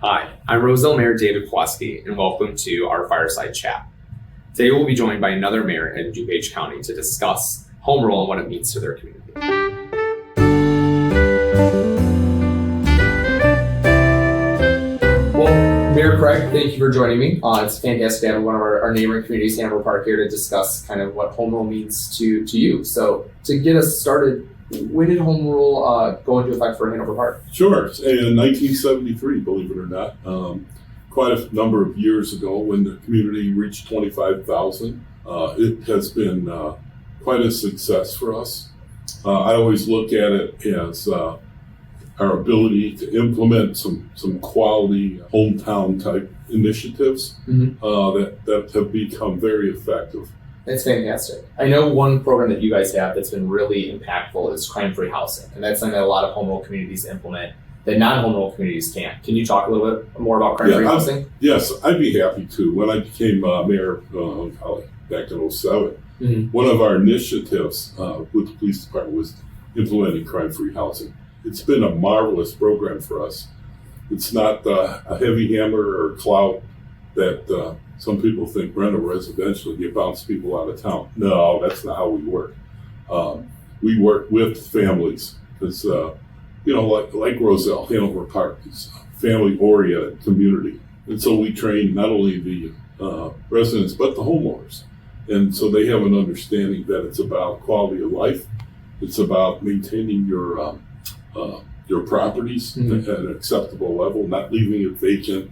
Hi, I'm Roselle Mayor David Pileski, and welcome to our Fireside Chat. Today we'll be joined by another mayor in DuPage County to discuss home rule and what it means to their community. Well, Mayor Craig, thank you for joining me. It's fantastic to have one of our neighboring communities, Hanover Park, here to discuss kind of what home rule means to you. So to get us started, when did home rule go into effect for Hanover Park? Sure. In 1973, believe it or not, quite a number of years ago when the community reached 25,000. It has been quite a success for us. I always look at it as our ability to implement some quality hometown type initiatives that have become very effective. That's fantastic. I know one program that you guys have that's been really impactful is crime-free housing, and that's something that a lot of home rule communities implement that non-home rule communities can't. Can you talk a little bit more about crime-free housing? Yes, I'd be happy to. When I became mayor back in 2007, one of our initiatives with the police department was implementing crime-free housing. It's been a marvelous program for us. It's not a heavy hammer or clout that some people think rent a residential, you bounce people out of town. No, that's not how we work. We work with families because, like Roselle, Hanover Park is a family-oriented community. And so we train not only the residents, but the homeowners. And so they have an understanding that it's about quality of life. It's about maintaining your properties at an acceptable level, not leaving it vacant,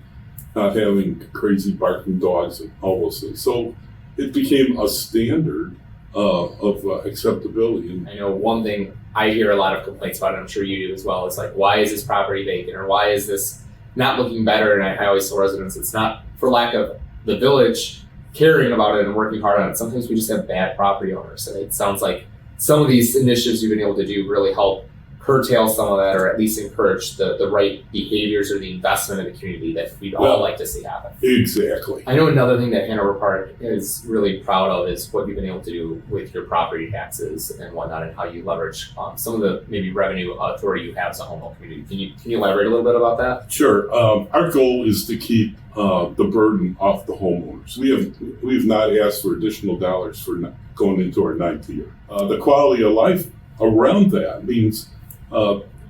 not having crazy barking dogs and all those things. So it became a standard of acceptability. And I know one thing I hear a lot of complaints about, and I'm sure you do as well, is like, why is this property vacant, or why is this not looking better? And I always tell residents, it's not for lack of the village caring about it and working hard on it. Sometimes we just have bad property owners. And it sounds like some of these initiatives you've been able to do really help curtail some of that, or at least encourage the right behaviors or the investment in the community that we'd all like to see happen. Exactly. I know another thing that Hanover Park is really proud of is what you've been able to do with your property taxes and whatnot, and how you leverage some of the maybe revenue authority you have as a home rule community. Can you elaborate a little bit about that? Sure. Our goal is to keep the burden off the homeowners. We've not asked for additional dollars for going into our ninth year. The quality of life around that means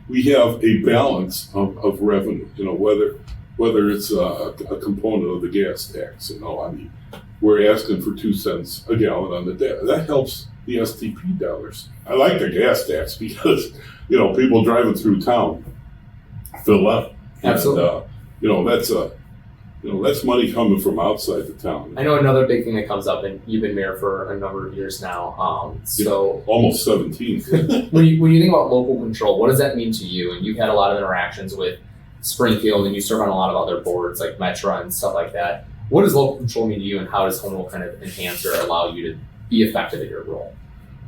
we have a balance of revenue, whether it's a component of the gas tax, we're asking for 2 cents a gallon on the day. That helps the STP dollars. I like the gas tax because, people driving through town fill up. Absolutely. And, that's money coming from outside the town. I know another big thing that comes up, and you've been mayor for a number of years now. So almost 17. when you think about local control, what does that mean to you? And you've had a lot of interactions with Springfield, and you serve on a lot of other boards like Metra and stuff like that. What does local control mean to you, and how does home rule kind of enhance or allow you to be effective at your role?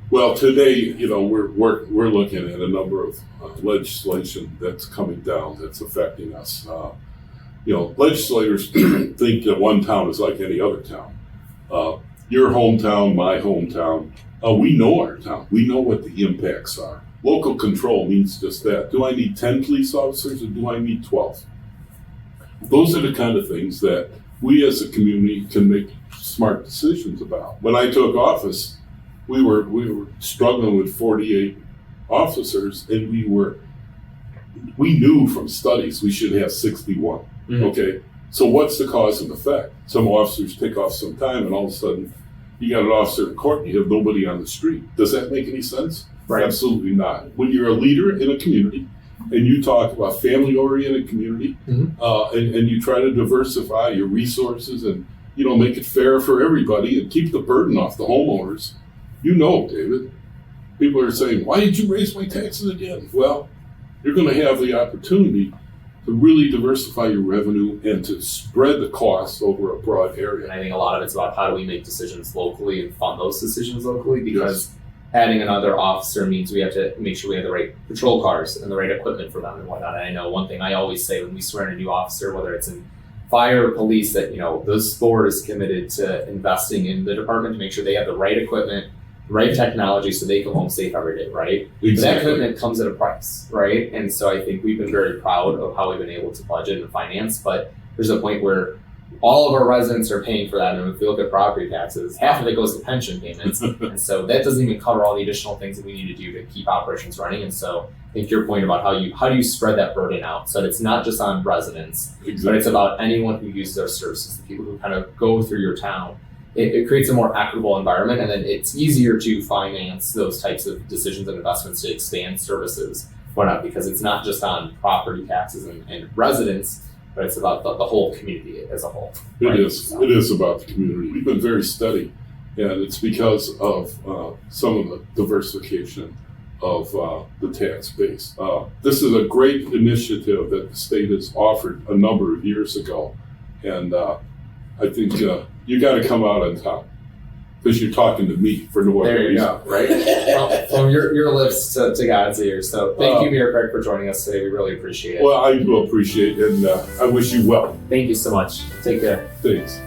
Well, today, we're looking at a number of legislation that's coming down that's affecting us. Legislators think that one town is like any other town. Your hometown, my hometown. We know our town. We know what the impacts are. Local control means just that. Do I need 10 police officers or do I need 12? Those are the kind of things that we as a community can make smart decisions about. When I took office, we were struggling with 48 officers, and we knew from studies we should have 61. Okay, so what's the cause and effect? Some officers take off some time, and all of a sudden you got an officer in court and you have nobody on the street. Does that make any sense? Right. Absolutely not. When you're a leader in a community and you talk about family-oriented community, and you try to diversify your resources and make it fair for everybody and keep the burden off the homeowners, David, people are saying, why did you raise my taxes again? Well, you're going to have the opportunity to really diversify your revenue and to spread the costs over a broad area. And I think a lot of it's about how do we make decisions locally and fund those decisions locally, because adding another officer means we have to make sure we have the right patrol cars and the right equipment for them and whatnot. And I know one thing I always say when we swear in a new officer, whether it's in fire or police, that this board is committed to investing in the department to make sure they have the right equipment the right technology so they go home safe every day, right? Exactly. But that commitment comes at a price, right? And so I think we've been very proud of how we've been able to budget and finance, but there's a point where all of our residents are paying for that. And if we look at property taxes, half of it goes to pension payments. And so that doesn't even cover all the additional things that we need to do to keep operations running. And so I think your point about how do you spread that burden out so that it's not just on residents, but it's about anyone who uses our services, the people who kind of go through your town. It creates a more equitable environment, and then it's easier to finance those types of decisions and investments to expand services, whatnot, because it's not just on property taxes and residents, but it's about the whole community as a whole. It is about the community. We've been very steady, and it's because of some of the diversification of the tax base. This is a great initiative that the state has offered a number of years ago, and I think you got to come out on top because you're talking to me for no other reason. There you go, right? From your lips to God's ears. So thank you, Mayor Craig, for joining us today. We really appreciate it. Well, I do appreciate it, and I wish you well. Thank you so much. Take care. Thanks.